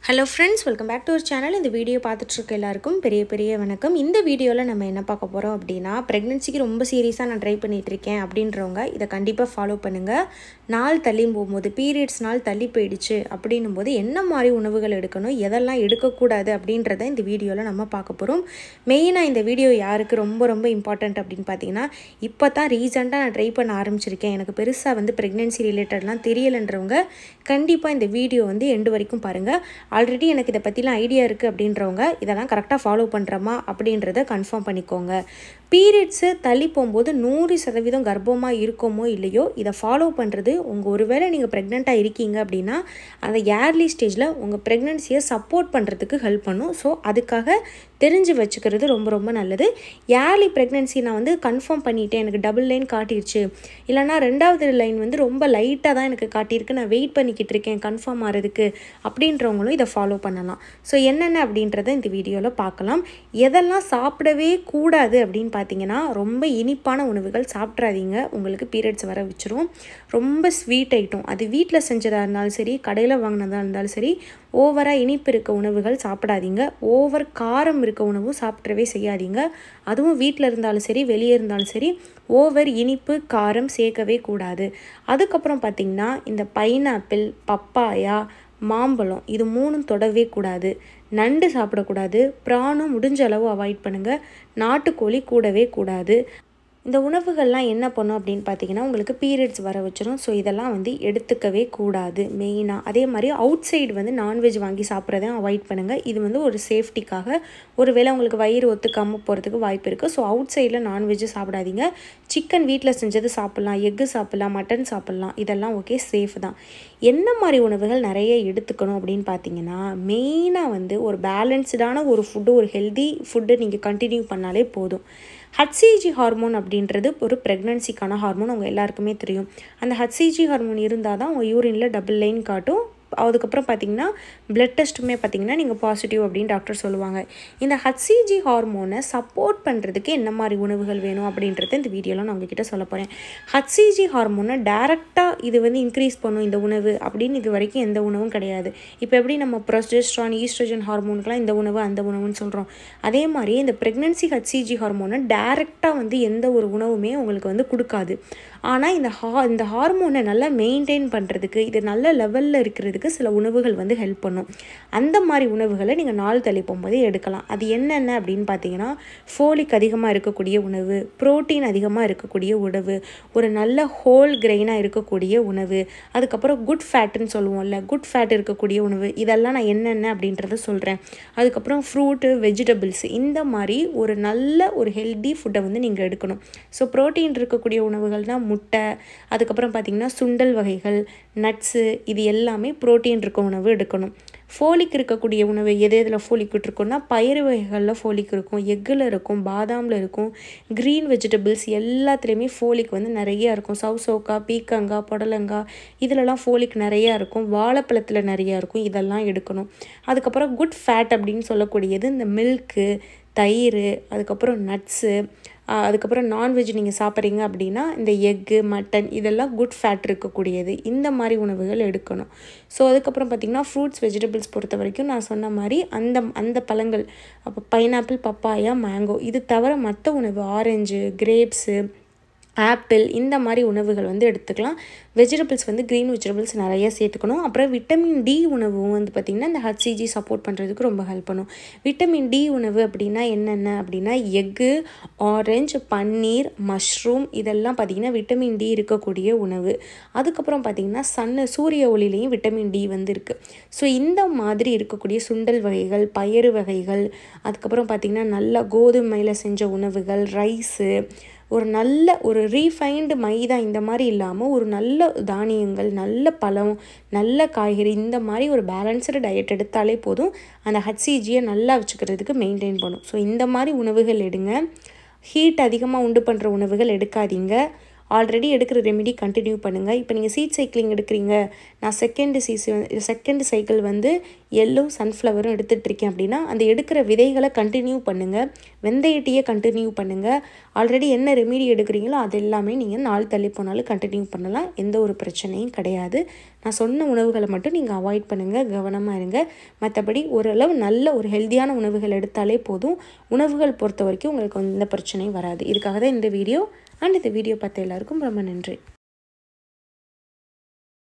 Hello friends, welcome back to our channel. இந்த video பார்த்துட்டு இருக்க எல்லாருக்கும் பெரிய வணக்கம். இந்த வீடியோல நம்ம என்ன பார்க்க போறோம் அப்படினா பிரெக்னன்சிக்கு ரொம்ப சீரியஸா நான் ட்ரை பண்ணிட்டு இருக்கேன் அப்படின்றவங்க இத கண்டிப்பா ஃபாலோ பண்ணுங்க. நாள் தள்ளி போகும்போது பீரியட்ஸ் நாள் தள்ளி போயிடுச்சு அப்படினும்போது என்ன மாதிரி உணவுகள் எடுக்கணும், எதெல்லாம் எடுக்க கூடாது அப்படின்றத இந்த வீடியோல நம்ம பார்க்க போறோம். மெயினா இந்த வீடியோ யாருக்கு ரொம்ப இம்பார்ட்டன்ட் அப்படினு பாத்தீங்கன்னா இப்பதான் ரீசன்ட்டா நான் ட்ரை பண்ண ஆரம்பிச்சிருக்கேன். எனக்கு பெருசா பிரெக்னன்சி ரிலேட்டட்லாம் தெரியலன்றவங்க கண்டிப்பா இந்த வீடியோ எண்ட் வரைக்கும் பாருங்க. ஆல்ரெடி எனக்கு இத பத்திலாம் ஐடியா இருக்கு அப்படின்றவங்க இதெல்லாம் கரெக்ட்டா ஃபாலோ பண்றமா அப்படின்றத கன்ஃபார்ம் பண்ணிக்கோங்க. பீரியட்ஸ் தள்ளி போகும்போது 100% கர்ப்பமா இருக்குமோ இல்லையோ இத ஃபாலோ பண்றது உங்க ஒருவேளை நீங்க பிரெக்னன்ட்டா இருக்கீங்க அப்படினா அந்த ஏர்லி ஸ்டேஜ்ல உங்க பிரெக்னன்சியை சப்போர்ட் பண்றதுக்கு ஹெல்ப் பண்ணும். சோ அதுக்காக தெரிஞ்சு வச்சுக்கிறது ரொம்ப நல்லது. ஏர்லி பிரெக்னன்சி நான் கன்ஃபார்ம் பண்ணிட்டேன், எனக்கு டபுள் லைன் காட்டிருச்சு, இல்லனா ரெண்டாவது லைன் ரொம்ப லைட்டா தான் எனக்கு காட்டியிருக்கு, நான் வெயிட் பண்ணிக்கிட்டு இருக்கேன் கன்ஃபார்ம் ஆறதுக்கு அப்படின்றவங்களும் இத ஃபாலோ பண்ணலாம். சோ என்னென்ன அப்படின்றத இந்த வீடியோல பார்க்கலாம். எதெல்லாம் சாப்பிடவே கூடாது அப்படினு பாத்தீங்கன்னா ரொம்ப இனிப்பான உணவுகள் சாப்பிட்றாதீங்க, உங்களுக்கு பீரியட்ஸ் வர வச்சிரும். ரொம்ப ஸ்வீட் ஐட்டம், அது வீட்ல செஞ்சதா இருந்தாலும் சரி கடையில வாங்குனதா இருந்தாலும் சரி ஓவரா இனிப்பு இருக்க உணவுகள் சாப்பிடாதீங்க. ஓவர் காரம் இருக்க உணவும் சாப்பிடவே செய்யாதீங்க. அதுவும் வீட்ல இருந்தாலும் சரி வெளியே இருந்தாலும் சரி ஓவர் இனிப்பு காரம் சேர்க்கவே கூடாது. அதுக்கப்புறம் பாத்தீங்கன்னா இந்த பைனாப்பிள், பப்பாயா, மாம்பழம் இது மூணும் தொடவே கூடாது. நண்டு சாப்பிடக்கூடாது. பிரானும் முடிஞ்ச அளவு அவாய்ட் பண்ணுங்க. நாட்டுக்கோழி கூடவே கூடாது. இந்த உணவுகள்லாம் என்ன பண்ணும் அப்படின்னு பார்த்தீங்கன்னா உங்களுக்கு பீரியட்ஸ் வர வச்சிரும். ஸோ இதெல்லாம் எடுத்துக்கவே கூடாது மெயினாக. அதே மாதிரி அவுட் சைடு நான்வெஜ் வாங்கி சாப்பிட்றதையும் அவாய்ட் பண்ணுங்கள். இது ஒரு சேஃப்டிக்காக. ஒருவேளை உங்களுக்கு வயிறு ஒத்துக்காமல் போகிறதுக்கு வாய்ப்பு இருக்குது. ஸோ அவுட் சைடில் நான்வெஜ்ஜு சாப்பிடாதீங்க. சிக்கன் வீட்டில் செஞ்சது சாப்பிட்லாம், எக்கு சாப்பிட்லாம், மட்டன் சாப்பிட்லாம், இதெல்லாம் ஓகே சேஃப் தான். என்ன மாதிரி உணவுகள் நிறைய எடுத்துக்கணும் அப்படின்னு பார்த்தீங்கன்னா மெயினாக ஒரு பேலன்ஸ்டான ஒரு ஃபுட்டு, ஒரு ஹெல்தி ஃபுட்டு நீங்கள் கண்டினியூ பண்ணாலே போதும். ஹச்சிஜி ஹார்மோன் அப்படின்றது ஒரு பிரெக்னன்சிக்கான ஹார்மோன், உங்கள் எல்லாருக்குமே தெரியும். அந்த ஹச்சிஜி ஹார்மோன் இருந்தால் தான் உங்கள் யூரினில் டபுள் லைன் காட்டும். அதுக்கப்புறம் பார்த்தீங்கன்னா பிளட் டெஸ்ட்டுமே பார்த்தீங்கன்னா நீங்கள் பாசிட்டிவ் அப்படின்னு டாக்டர் சொல்லுவாங்க. இந்த ஹச்சிஜி ஹார்மோனை சப்போர்ட் பண்ணுறதுக்கு என்ன மாதிரி உணவுகள் வேணும் அப்படின்றத இந்த வீடியோவில் நான் உங்ககிட்ட சொல்ல போகிறேன். ஹச்சிஜி ஹார்மோனை டேரெக்டாக இது இன்க்ரீஸ் பண்ணும் இந்த உணவு அப்படின்னு இது வரைக்கும் எந்த உணவும் கிடையாது. இப்போ எப்படி நம்ம ப்ரொஜெஸ்ட்ரான், ஈஸ்ட்ரோஜன் ஹார்மோனுக்குலாம் இந்த உணவு அந்த உணவுன்னு சொல்கிறோம், அதே மாதிரி இந்த ப்ரெக்னன்சி ஹச்சிஜி ஹார்மோனை டேரெக்டாக எந்த ஒரு உணவுமே உங்களுக்கு கொடுக்காது. ஆனால் இந்த ஹார்மோனை நல்லா மெயின்டைன் பண்ணுறதுக்கு, இது நல்ல லெவலில் இருக்கிறதுக்கு சில உணவுகள் ஹெல்ப் பண்ணும். அந்த மாதிரி உணவுகளை நீங்கள் நாள் தள்ளி போகும்போதே எடுக்கலாம். அது என்னென்ன அப்படின்னு பார்த்தீங்கன்னா ஃபோலிக் அதிகமாக இருக்கக்கூடிய உணவு, புரோட்டீன் அதிகமாக இருக்கக்கூடிய உணவு, ஒரு நல்ல ஹோல் கிரெயினாக இருக்கக்கூடிய உணவு, அதுக்கப்புறம் குட் ஃபேட்டுன்னு சொல்லுவோம்ல, குட் ஃபேட் இருக்கக்கூடிய உணவு, இதெல்லாம் நான் என்னென்ன அப்படின்றத சொல்கிறேன். அதுக்கப்புறம் ஃப்ரூட்டு, வெஜிடபிள்ஸ், இந்த மாதிரி ஒரு நல்ல ஒரு ஹெல்தி ஃபுட்டை நீங்கள் எடுக்கணும். ஸோ புரோட்டீன் இருக்கக்கூடிய உணவுகள்னால் முட்டை, அதுக்கப்புறம் பார்த்திங்கன்னா சுண்டல் வகைகள், நட்ஸு, இது எல்லாமே புரோட்டீன் இருக்க உணவு எடுக்கணும். ஃபோலிக் இருக்கக்கூடிய உணவு எதில் ஃபோலிக் இருக்குன்னா பயிறு வகைகளில் ஃபோலிக் இருக்கும், எக்கில் இருக்கும், பாதாமில் இருக்கும், க்ரீன் வெஜிடபிள்ஸ் எல்லாத்துலேயுமே ஃபோலிக் நிறையா இருக்கும். சவுசோக்கா, பீக்கங்காய், புடலங்காய் இதிலலாம் ஃபோலிக் நிறையா இருக்கும். வாழைப்பழத்தில் நிறையா இருக்கும், இதெல்லாம் எடுக்கணும். அதுக்கப்புறம் குட் ஃபேட் அப்படின்னு சொல்லக்கூடியது இந்த மில்க்கு, தயிர், அதுக்கப்புறம் நட்ஸு, அதுக்கப்புறம் நான்வெஜ் நீங்கள் சாப்பிட்றீங்க அப்படின்னா இந்த எக்கு, மட்டன் இதெல்லாம் குட் ஃபேட் இருக்கக்கூடியது. இந்த மாதிரி உணவுகள் எடுக்கணும். ஸோ அதுக்கப்புறம் பார்த்திங்கன்னா ஃப்ரூட்ஸ், வெஜிடபிள்ஸ் பொறுத்த வரைக்கும் நான் சொன்ன மாதிரி அந்த பழங்கள், அப்போ பைனாப்பிள், பப்பாயா, மேங்கோ, இது தவிர மற்ற உணவு ஆரஞ்சு, கிரேப்ஸு, ஆப்பிள், இந்த மாதிரி உணவுகள் எடுத்துக்கலாம். வெஜிடபிள்ஸ் க்ரீன் வெஜிடபிள்ஸ் நிறைய சேர்த்துக்கணும். அப்புறம் விட்டமின் டி உணவும் பார்த்திங்கன்னா இந்த ஹச்சிஜி சப்போர்ட் பண்ணுறதுக்கு ரொம்ப ஹெல்ப் பண்ணும். விட்டமின் டி உணவு அப்படின்னா என்னென்ன அப்படின்னா எக்கு, ஆரஞ்சு, பன்னீர், மஷ்ரூம், இதெல்லாம் பார்த்திங்கன்னா விட்டமின் டி இருக்கக்கூடிய உணவு. அதுக்கப்புறம் பார்த்திங்கன்னா சூரிய ஒளியிலையும் விட்டமின் டி இருக்குது. ஸோ இந்த மாதிரி இருக்கக்கூடிய சுண்டல் வகைகள், பயறு வகைகள், அதுக்கப்புறம் பார்த்திங்கன்னா நல்லா கோதுமையில் செஞ்ச உணவுகள், ரைஸு, ஒரு நல்ல ஒரு ரீஃபைன்டு மைதா இந்த மாதிரி இல்லாமல் ஒரு நல்ல தானியங்கள், நல்ல பழம், நல்ல காய்கறி, இந்த மாதிரி ஒரு பேலன்ஸ்டு டயட் எடுத்தாலே போதும் அந்த ஹச்சிஜியை நல்லா வச்சுக்கிறதுக்கு மெயின்டைன் பண்ணும். ஸோ இந்த மாதிரி உணவுகள் எடுங்க. ஹீட் அதிகமாக உண்டு பண்ணுற உணவுகள் எடுக்காதீங்க. ஆல்ரெடி எடுக்கிற ரெமிடி கண்டினியூ பண்ணுங்கள். இப்போ நீங்கள் சீட் சைக்கிளிங் எடுக்கிறீங்க, நான் செகண்ட் சைக்கிள் வந்து எல்லோ சன்ஃப்ளவரும் எடுத்துகிட்ருக்கேன் அப்படின்னா அந்த எடுக்கிற விதைகளை கண்டினியூ பண்ணுங்கள். வெந்தய டீயை கண்டினியூ பண்ணுங்கள். ஆல்ரெடி என்ன ரெமிடி எடுக்கிறீங்களோ அது எல்லாமே நீங்கள் நாள் தள்ளி போனாலும் கண்டினியூ பண்ணலாம். எந்த ஒரு பிரச்சனையும் கிடையாது. நான் சொன்ன உணவுகளை மட்டும் நீங்கள் அவாய்ட் பண்ணுங்கள், கவனமாக இருங்க. மற்றபடி ஓரளவு நல்ல ஒரு ஹெல்த்தியான உணவுகள் எடுத்தாலே போதும். உணவுகள் பொறுத்த வரைக்கும் உங்களுக்கு எந்த பிரச்சனையும் வராது. இதுக்காக தான் இந்த வீடியோ. இந்த வீடியோ பார்த்த எல்லாருக்கும் ரொம்ப நன்றி.